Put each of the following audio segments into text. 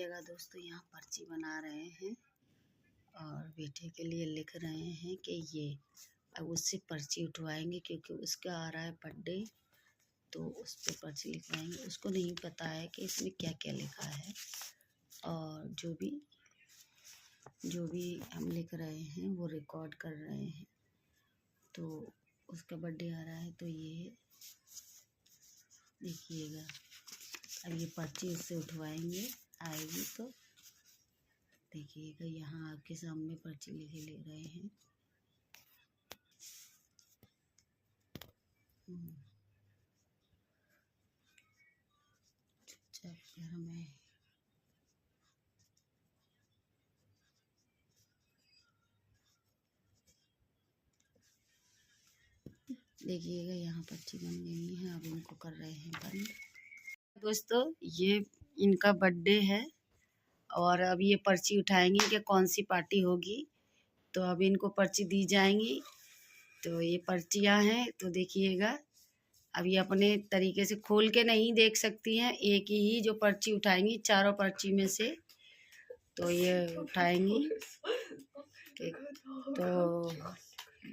देखिएगा दोस्तों, यहाँ पर्ची बना रहे हैं और बेटे के लिए लिख रहे हैं कि ये अब उससे पर्ची उठवाएंगे क्योंकि उसका आ रहा है बर्थडे, तो उस पर पर्ची लिखवाएंगे। उसको नहीं पता है कि इसमें क्या क्या लिखा है, और जो भी हम लिख रहे हैं वो रिकॉर्ड कर रहे हैं। तो उसका बर्थडे आ रहा है, तो ये देखिएगा, अब ये पर्ची उससे उठवाएंगे, आएगी तो देखिएगा। यहाँ आपके सामने पर्ची ले रहे हैं। चुपचाप घर में देखिएगा, यहाँ पर्ची बन गई है। अब इनको कर रहे हैं बंद। दोस्तों, ये इनका बर्थडे है और अब ये पर्ची उठाएंगे कि कौन सी पार्टी होगी। तो अब इनको पर्ची दी जाएंगी। तो ये पर्चियाँ हैं, तो देखिएगा। अब ये अपने तरीके से खोल के नहीं देख सकती हैं, एक ही जो पर्ची उठाएंगी चारों पर्ची में से, तो ये उठाएंगी। तो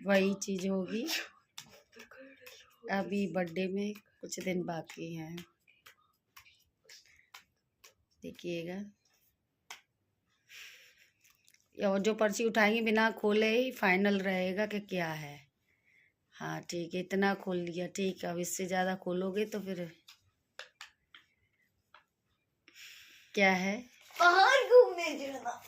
वही चीज़ होगी। अभी बर्थडे में कुछ दिन बाकी हैं, देखिएगा। और जो पर्ची उठाएंगी बिना खोले ही फाइनल रहेगा कि क्या है। हाँ ठीक है, इतना खोल लिया, ठीक है। अब इससे ज़्यादा खोलोगे तो फिर क्या है, बाहर घूमने जाना।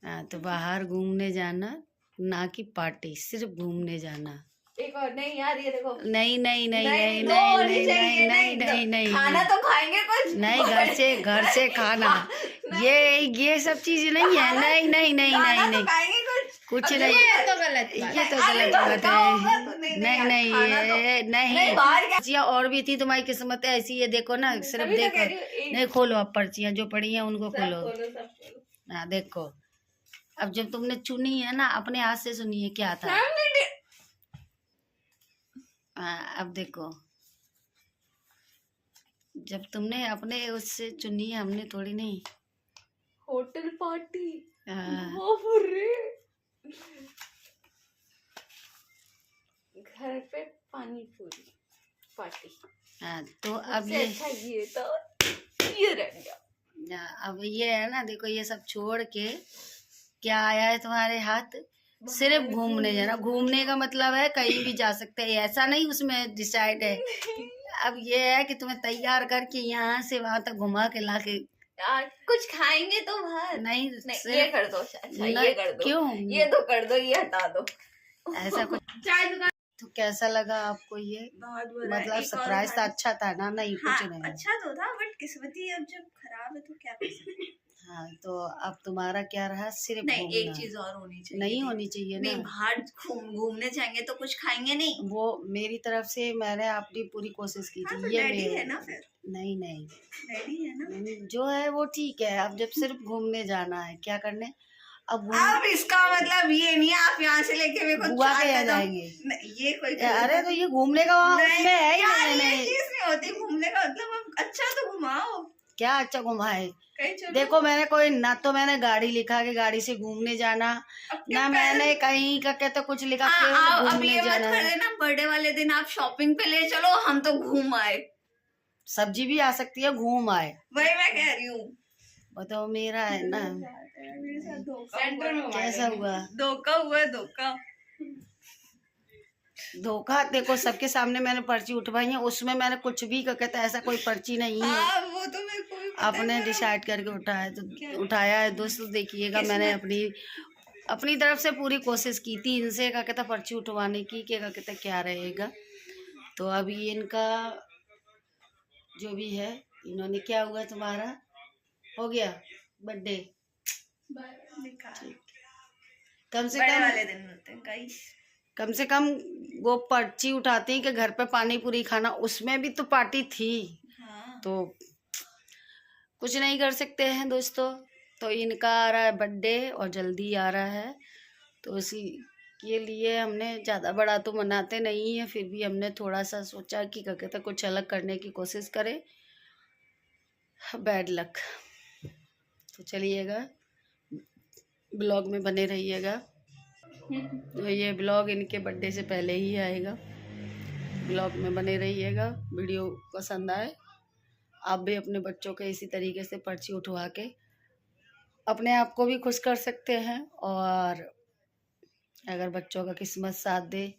हाँ, तो बाहर घूमने जाना, ना कि पार्टी, सिर्फ घूमने जाना। एक और नहीं यार, ये देखो, नहीं नहीं नहीं नहीं नहीं नहीं नहीं नहीं नहीं, खाना तो खाएंगे कुछ नहीं, घर से खाना, ये सब चीज नहीं है। नहीं नहीं नहीं नहीं नहीं, कुछ नहीं, ये तो गलत बात है। नहीं नहीं पर्चियाँ और भी थी, तुम्हारी किस्मत ऐसी है। देखो ना, सिर्फ देखो, नहीं खोलो अब पर्चियाँ जो पड़ी हैं उनको खोलो। हाँ देखो, अब जब तुमने चुनी है ना, अपने हाथ से सुनिए क्या था। हाँ अब देखो, जब तुमने अपने उससे चुनी है, हमने थोड़ी नहीं। होटल पार्टी, घर पे पानी पूरी पार्टी। हाँ तो अब ये अच्छा, ये रह गया। अब ये है ना, देखो, ये सब छोड़ के क्या आया है तुम्हारे हाथ, सिर्फ घूमने जाना। घूमने का मतलब है कहीं भी जा सकते हैं, ऐसा नहीं उसमें डिसाइड है। अब ये है कि तुम्हें तैयार करके यहाँ से वहां तक घुमा के लाके यार कुछ खाएंगे तो बाहर। नहीं, ये कर दो। अच्छा ये कर दो, क्यों, ये तो कर दो, ये हटा दो। ऐसा कुछ। चाय दुकान। तो कैसा लगा आपको ये? मतलब सरप्राइज था, अच्छा था ना? नहीं हाँ, कुछ नहीं, अच्छा तो था, बट किस्मती अब जब खराब है तो क्या कर सकते हैं। हाँ तो अब तुम्हारा क्या रहा? सिर्फ नहीं, घूमना। एक चीज और होनी चाहिए। नहीं होनी चाहिए ना, नहीं, बाहर घूमने जाएंगे तो कुछ खाएंगे नहीं। वो मेरी तरफ से मैंने अपनी पूरी कोशिश की थी। हाँ, तो ये डैडी है ना फिर। नहीं नहीं, डैडी है ना, जो है वो ठीक है। अब जब सिर्फ घूमने जाना है, क्या करने अब इसका मतलब ये नहीं है आप यहाँ से लेके मेरे को बुआ के यहाँ जाएंगे। ये कोई अरे तो ये घूमने का वहाँ उसमें है ही यार, नहीं। ये चीज नहीं होती घूमने का मतलब। अच्छा तो घुमाओ, क्या अच्छा घुमाए? देखो, मैंने कोई ना तो मैंने गाड़ी लिखा के गाड़ी से घूमने जाना, ना मैंने कहीं का कहते कुछ लिखा के घूमने जाना। बर्थडे वाले दिन आप शॉपिंग पे ले चलो, हम तो घूम आए। सब्जी भी आ सकती है, घूम आए, वही मैं कह रही हूँ। वो तो मेरा है ना। सेंटर में कैसा हुआ? धोखा हुआ, धोखा। देखो, सबके सामने मैंने पर्ची उठवाई है, उसमें मैंने कुछ भी का कहता ऐसा कोई पर्ची नहीं है। वो तो मेरे को भी आपने डिसाइड करके उठाया है दोस्तों। देखिएगा, मैंने अपनी तरफ से पूरी कोशिश की थी इनसे क्या कहता पर्ची उठवाने की, क्या कहता क्या रहेगा। तो अभी इनका जो भी है, इन्होंने क्या हुआ, तुम्हारा हो गया बर्थडे। कम से कम वाले दिन होते हैं, कम से कम वो पर्ची उठाती कि घर पे पानी पूरी खाना, उसमें भी तो पार्टी थी। हाँ। तो कुछ नहीं कर सकते हैं दोस्तों। तो इनका आ रहा है बर्थडे और जल्दी आ रहा है, तो इसी के लिए हमने ज़्यादा बड़ा तो मनाते नहीं है, फिर भी हमने थोड़ा सा सोचा कि क्या कहते कुछ अलग करने की कोशिश करें। Bad luck. तो चलिएगा, ब्लॉग में बने रहिएगा। तो ये ब्लॉग इनके बर्थडे से पहले ही आएगा। ब्लॉग में बने रहिएगा। वीडियो पसंद आए, आप भी अपने बच्चों के इसी तरीके से पर्ची उठवा के अपने आप को भी खुश कर सकते हैं, और अगर बच्चों का किस्मत साथ दे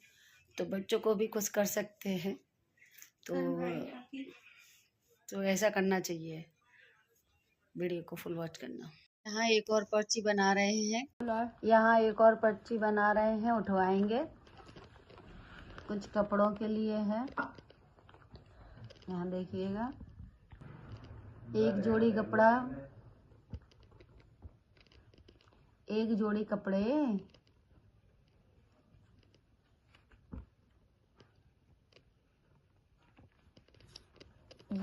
तो बच्चों को भी खुश कर सकते हैं। तो ऐसा करना चाहिए। वीडियो को फुल वॉच करना। यहाँ एक और पर्ची बना रहे हैं, उठवाएंगे। कुछ कपड़ों के लिए है। यहाँ देखिएगा, एक जोड़ी कपड़ा, एक जोड़ी कपड़े,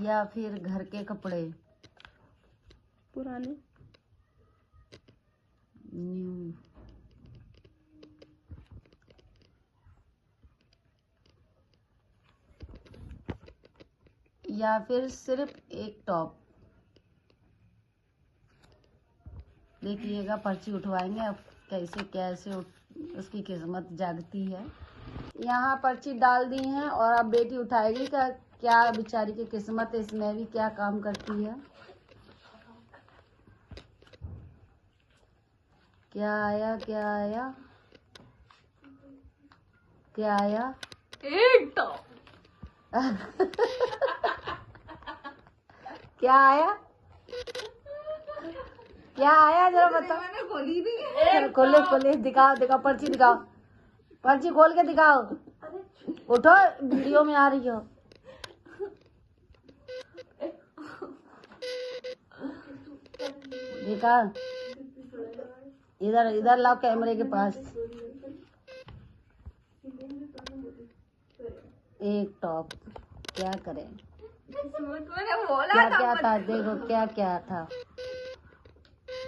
या फिर घर के कपड़े पुराने, न्यू, या फिर सिर्फ एक टॉप। देखिएगा, पर्ची उठवाएंगे। अब कैसे कैसे उसकी किस्मत जागती है। यहाँ पर्ची डाल दी है और अब बेटी उठाएगी। क्या बेचारी की किस्मत है, इसमें भी क्या काम करती है। क्या आया, क्या आया, क्या आया? एक टॉप। क्या आया, क्या आया, जरा बताओ। मैंने खोली नहीं। खोले, दिखाओ, पर्ची दिखाओ, पर्ची खोल के दिखाओ। उठो, वीडियो में आ रही हो। देखा, इधर लाओ कैमरे के पास। एक टॉप, क्या करें, क्या था, देखो क्या था।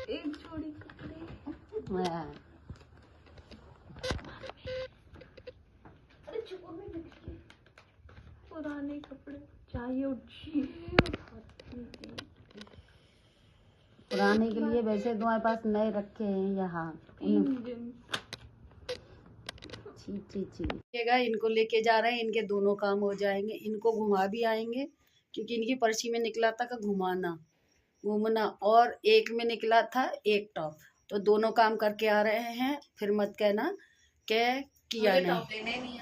एक जोड़ी कपड़े, पुराने कपड़े चाहिए। पुराने के लिए वैसे तुम्हारे पास नए रखे हैं यहाँ। इनको लेके जा रहे हैं, इनके दोनों काम हो जाएंगे। इनको घुमा भी आएंगे, क्योंकि इनकी पर्ची में निकला था का घूमना, और एक में निकला था एक टॉप। तो दोनों काम करके आ रहे हैं। फिर मत कहना कि किया नहीं।